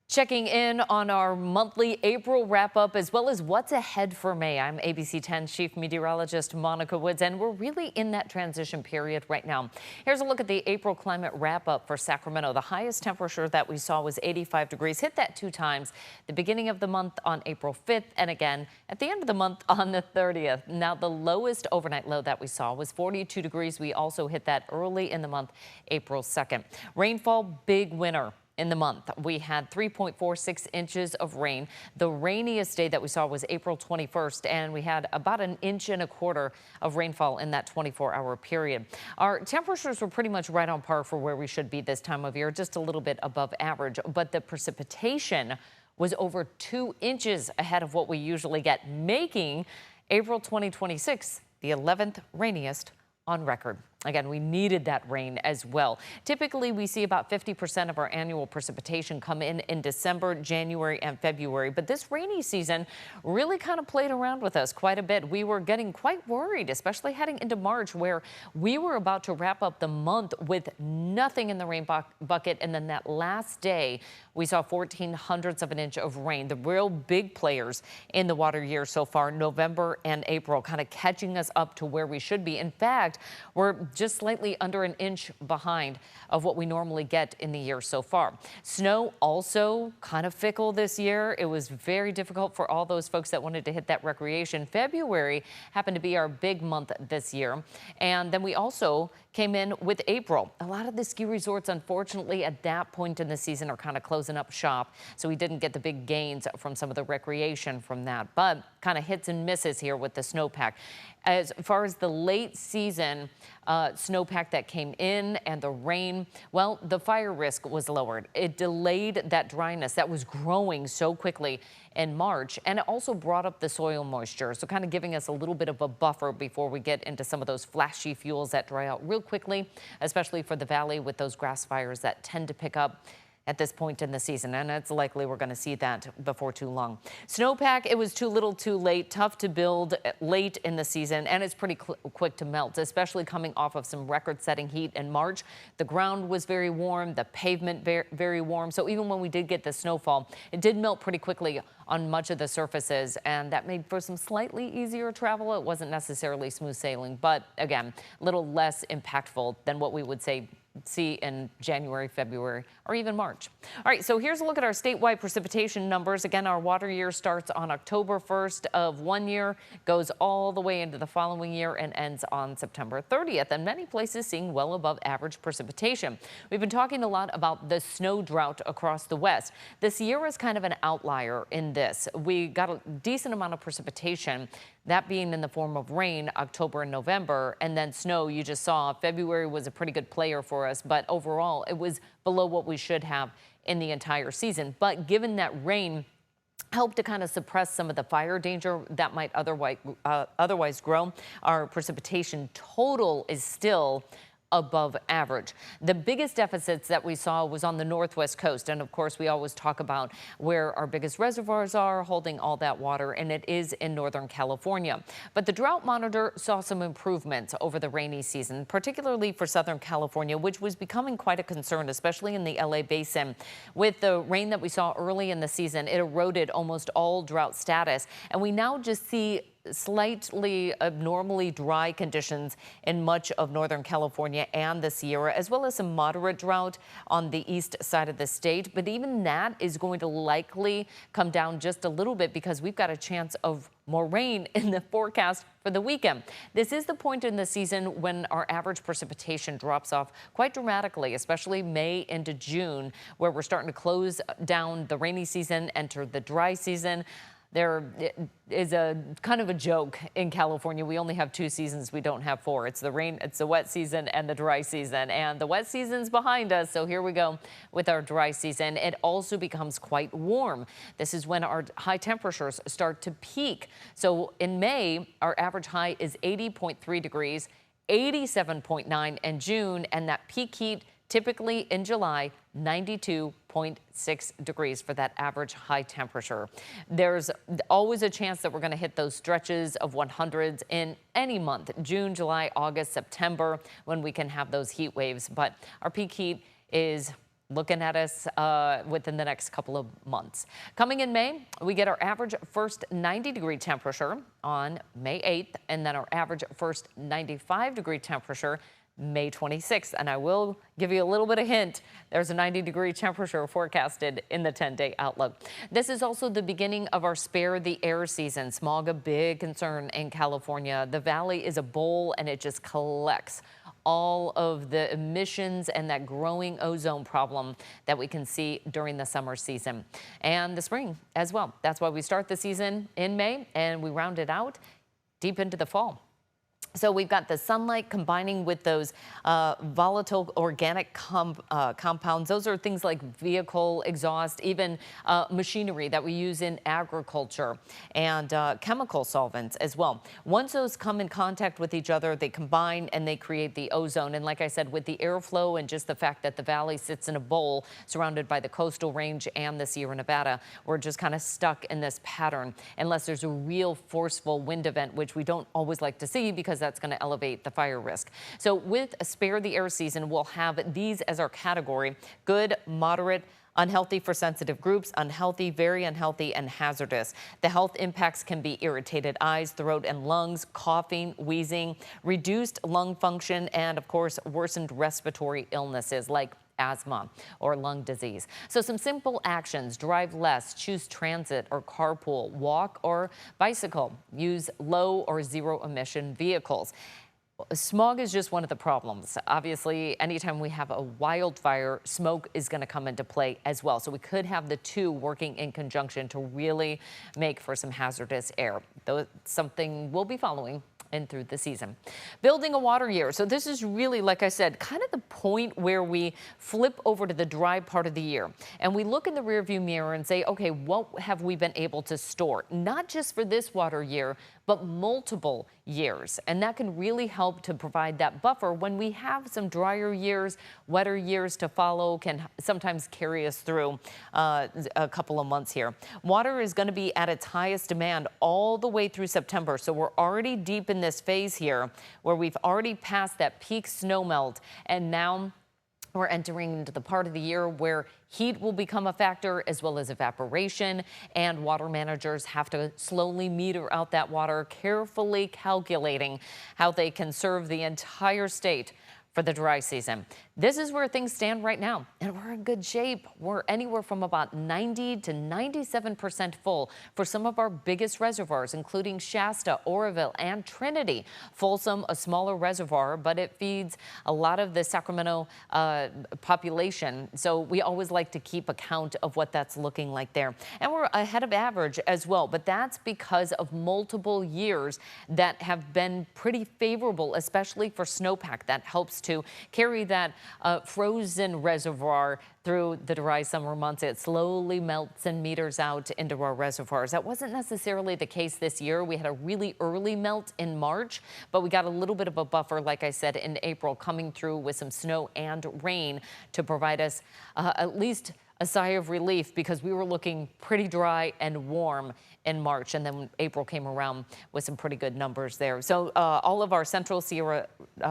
Checking in on our monthly April wrap-up as well as what's ahead for May. I'm ABC 10 Chief Meteorologist Monica Woods, and we're really in that transition period right now. Here's a look at the April climate wrap-up for Sacramento. The highest temperature that we saw was 85 degrees. Hit that 2 times. The beginning of the month on April 5th and again at the end of the month on the 30th. Now, the lowest overnight low that we saw was 42 degrees. We also hit that early in the month, April 2nd. Rainfall, big winner. In the month, we had 3.46 inches of rain. The rainiest day that we saw was April 21st, and we had about 1.25 inches of rainfall in that 24-hour period. Our temperatures were pretty much right on par for where we should be this time of year, just a little bit above average, but the precipitation was over 2 inches ahead of what we usually get, making April 2026 the 11th rainiest on record. Again, we needed that rain as well. Typically, we see about 50% of our annual precipitation come in December, January, and February. But this rainy season really kind of played around with us quite a bit. We were getting quite worried, especially heading into March, where we were about to wrap up the month with nothing in the rain bucket. And then that last day, we saw 0.14 of an inch of rain. The real big players in the water year so far, November and April, kind of catching us up to where we should be. In fact, we're just slightly under 1 inch behind of what we normally get in the year so far. Snow also kind of fickle this year. It was very difficult for all those folks that wanted to hit that recreation. February happened to be our big month this year. And then we also came in with April. A lot of the ski resorts, unfortunately, at that point in the season are kind of closing up shop. So we didn't get the big gains from some of the recreation from that, but kind of hits and misses here with the snowpack. As far as the late season snowpack that came in and the rain, well, the fire risk was lowered. It delayed that dryness that was growing so quickly in March, and it also brought up the soil moisture, so kind of giving us a little bit of a buffer before we get into some of those flashy fuels that dry out real quickly, especially for the valley with those grass fires that tend to pick up at this point in the season, and it's likely we're going to see that before too long. Snowpack, it was too little too late, tough to build late in the season, and it's pretty quick to melt, especially coming off of some record-setting heat in March. The ground was very warm, the pavement very warm, so even when we did get the snowfall, it did melt pretty quickly on much of the surfaces, and that made for some slightly easier travel. It wasn't necessarily smooth sailing, but again, a little less impactful than what we would see in January, February, or even March. All right, so here's a look at our statewide precipitation numbers. Again, our water year starts on October 1st of one year, goes all the way into the following year, and ends on September 30th. And many places seeing well above average precipitation. We've been talking a lot about the snow drought across the West. This year is kind of an outlier in this. We got a decent amount of precipitation, that being in the form of rain, October and November, and then snow. You just saw February was a pretty good player for us, but overall it was below what we should have in the entire season. But given that rain helped to kind of suppress some of the fire danger that might otherwise grow, our precipitation total is still above average. The biggest deficits that we saw was on the northwest coast. And of course, we always talk about where our biggest reservoirs are holding all that water, and it is in Northern California. But the drought monitor saw some improvements over the rainy season, particularly for Southern California, which was becoming quite a concern, especially in the LA basin. With the rain that we saw early in the season, it eroded almost all drought status. And we now just see slightly abnormally dry conditions in much of Northern California and the Sierra, as well as some moderate drought on the east side of the state. But even that is going to likely come down just a little bit because we've got a chance of more rain in the forecast for the weekend. This is the point in the season when our average precipitation drops off quite dramatically, especially May into June, where we're starting to close down the rainy season, enter the dry season. There is a kind of a joke in California. We only have 2 seasons. We don't have 4. It's the wet season and the dry season. And the wet season's behind us. So here we go with our dry season. It also becomes quite warm. This is when our high temperatures start to peak. So in May, our average high is 80.3 degrees, 87.9 in June, and that peak heat typically in July, 92.6 degrees for that average high temperature. There's always a chance that we're going to hit those stretches of 100s in any month, June, July, August, September, when we can have those heat waves. But our peak heat is looking at us within the next couple of months. Coming in May, we get our average first 90-degree temperature on May 8th, and then our average first 95-degree temperature May 26th. And I will give you a little bit of hint. There's a 90-degree temperature forecasted in the 10-day outlook. This is also the beginning of our spare the air season. Smog, a big concern in California. The valley is a bowl and it just collects all of the emissions and that growing ozone problem that we can see during the summer season and the spring as well. That's why we start the season in May and we round it out deep into the fall. So we've got the sunlight combining with those volatile organic compounds. Those are things like vehicle exhaust, even machinery that we use in agriculture, and chemical solvents as well. Once those come in contact with each other, they combine and they create the ozone. And like I said, with the airflow and just the fact that the valley sits in a bowl surrounded by the coastal range and the Sierra Nevada, we're just kind of stuck in this pattern unless there's a real forceful wind event, which we don't always like to see because that's going to elevate the fire risk. So with a spare the air season, we'll have these as our category: good, moderate, unhealthy for sensitive groups, unhealthy, very unhealthy, and hazardous. The health impacts can be irritated eyes, throat and lungs, coughing, wheezing, reduced lung function, and of course, worsened respiratory illnesses like asthma or lung disease. So some simple actions: drive less, choose transit or carpool, walk or bicycle, use low or zero emission vehicles. Smog is just one of the problems. Obviously, anytime we have a wildfire, smoke is going to come into play as well. So we could have the two working in conjunction to really make for some hazardous air. Though something we'll be following and through the season. Building a water year. So this is really, like I said, kind of the point where we flip over to the dry part of the year and we look in the rearview mirror and say, okay, what have we been able to store? Not just for this water year, but multiple years. And that can really help to provide that buffer when we have some drier years. Wetter years to follow can sometimes carry us through a couple of months here. Water is going to be at its highest demand all the way through September. So we're already deep in this phase here where we've already passed that peak snow melt, and now we're entering into the part of the year where heat will become a factor as well as evaporation, and water managers have to slowly meter out that water, carefully calculating how they can serve the entire state for the dry season. This is where things stand right now, and we're in good shape. We're anywhere from about 90 to 97% full for some of our biggest reservoirs, including Shasta, Oroville, and Trinity. Folsom, a smaller reservoir, but it feeds a lot of the Sacramento population. So we always like to keep account of what that's looking like there. And we're ahead of average as well, but that's because of multiple years that have been pretty favorable, especially for snowpack. That helps to carry that frozen reservoir through the dry summer months. It slowly melts and meters out into our reservoirs. That wasn't necessarily the case this year. We had a really early melt in March, but we got a little bit of a buffer, like I said, in April, coming through with some snow and rain to provide us at least a sigh of relief, because we were looking pretty dry and warm in March, and then April came around with some pretty good numbers there. So all of our Central Sierra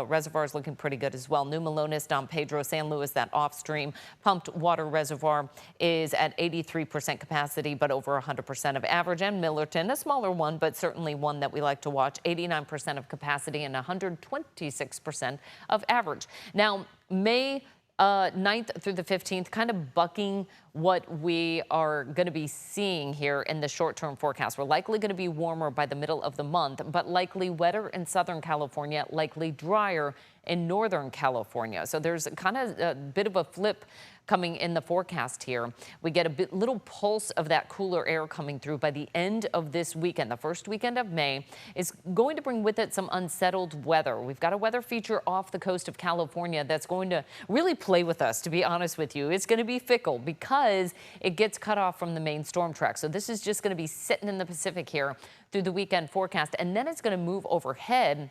reservoirs looking pretty good as well. New Melones, Don Pedro, San Luis, that off-stream pumped water reservoir is at 83% capacity, but over 100% of average. And Millerton, a smaller one, but certainly one that we like to watch, 89% of capacity and 126% of average. Now, May 9th through the 15th, kind of bucking what we are going to be seeing here in the short-term forecast. We're likely going to be warmer by the middle of the month, but likely wetter in Southern California, likely drier in Northern California. So there's kind of a bit of a flip coming in the forecast here. We get a little pulse of that cooler air coming through by the end of this weekend. The first weekend of May is going to bring with it some unsettled weather. We've got a weather feature off the coast of California that's going to really play with us, to be honest with you. It's going to be fickle because it gets cut off from the main storm track. So this is just going to be sitting in the Pacific here through the weekend forecast, and then it's going to move overhead,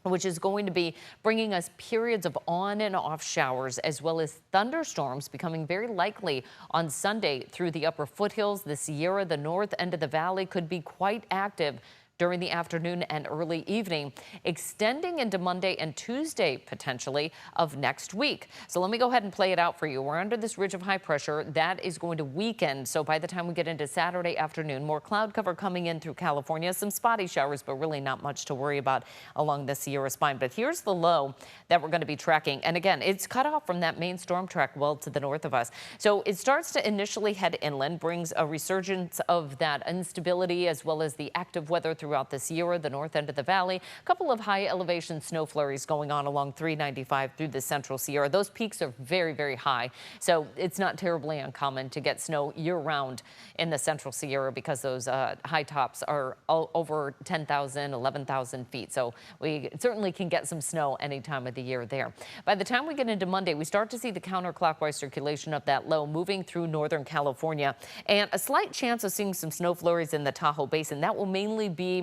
which is going to be bringing us periods of on and off showers, as well as thunderstorms becoming very likely on Sunday through the upper foothills. The Sierra, the north end of the valley could be quite active during the afternoon and early evening, extending into Monday and Tuesday potentially of next week. So let me go ahead and play it out for you. We're under this ridge of high pressure that is going to weaken. So by the time we get into Saturday afternoon, more cloud cover coming in through California, some spotty showers, but really not much to worry about along the Sierra spine. But here's the low that we're going to be tracking. And again, it's cut off from that main storm track well to the north of us. So it starts to initially head inland, brings a resurgence of that instability as well as the active weather throughout the Sierra, the north end of the valley. A couple of high elevation snow flurries going on along 395 through the central Sierra. Those peaks are very, very high. So it's not terribly uncommon to get snow year round in the central Sierra because those high tops are over 10,000, 11,000 feet. So we certainly can get some snow any time of the year there. By the time we get into Monday, we start to see the counterclockwise circulation of that low moving through northern California and a slight chance of seeing some snow flurries in the Tahoe Basin. That will mainly be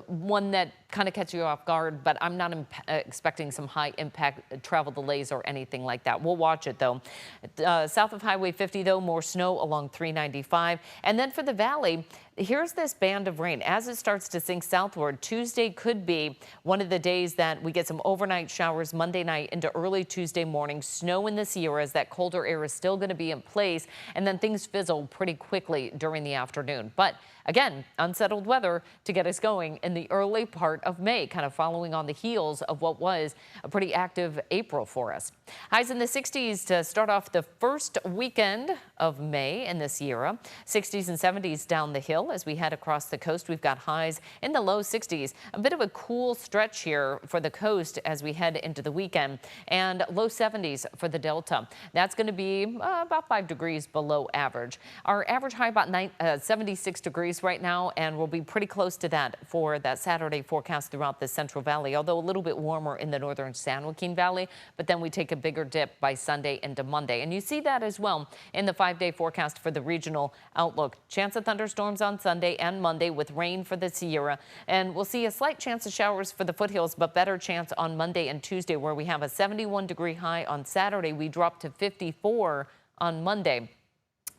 one that kind of catch you off guard, but I'm not expecting some high impact travel delays or anything like that. We'll watch it though. South of Highway 50 though, more snow along 395. And then for the valley, here's this band of rain. As it starts to sink southward, Tuesday could be one of the days that we get some overnight showers Monday night into early Tuesday morning. Snow in the Sierra as that colder air is still going to be in place, and then things fizzle pretty quickly during the afternoon. But again, unsettled weather to get us going in the early part of May, kind of following on the heels of what was a pretty active April for us. Highs in the 60s to start off the first weekend of May in the Sierra. 60s and 70s down the hill. As we head across the coast, we've got highs in the low 60s. A bit of a cool stretch here for the coast as we head into the weekend, and low 70s for the Delta. That's going to be about 5 degrees below average. Our average high about 76 degrees right now, and we'll be pretty close to that for that Saturday forecast throughout the Central Valley, although a little bit warmer in the northern San Joaquin Valley. But then we take a bigger dip by Sunday into Monday, and you see that as well in the 5-day forecast for the regional outlook. Chance of thunderstorms on Sunday and Monday with rain for the Sierra, and we'll see a slight chance of showers for the foothills, but better chance on Monday and Tuesday, where we have a 71-degree high on Saturday. We drop to 54 on Monday.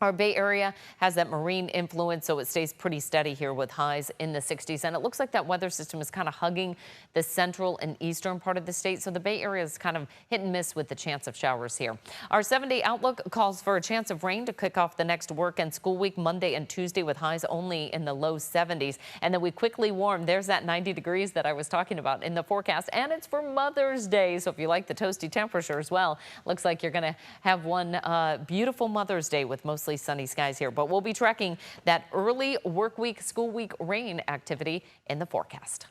Our Bay Area has that marine influence, so it stays pretty steady here with highs in the 60s. And it looks like that weather system is kind of hugging the central and eastern part of the state. So the Bay Area is kind of hit and miss with the chance of showers here. Our 7-day outlook calls for a chance of rain to kick off the next work and school week Monday and Tuesday with highs only in the low 70s. And then we quickly warm. There's that 90 degrees that I was talking about in the forecast. And it's for Mother's Day. So if you like the toasty temperature as well, looks like you're going to have one beautiful Mother's Day with mostly sunny skies here. But we'll be tracking that early work week, school week rain activity in the forecast.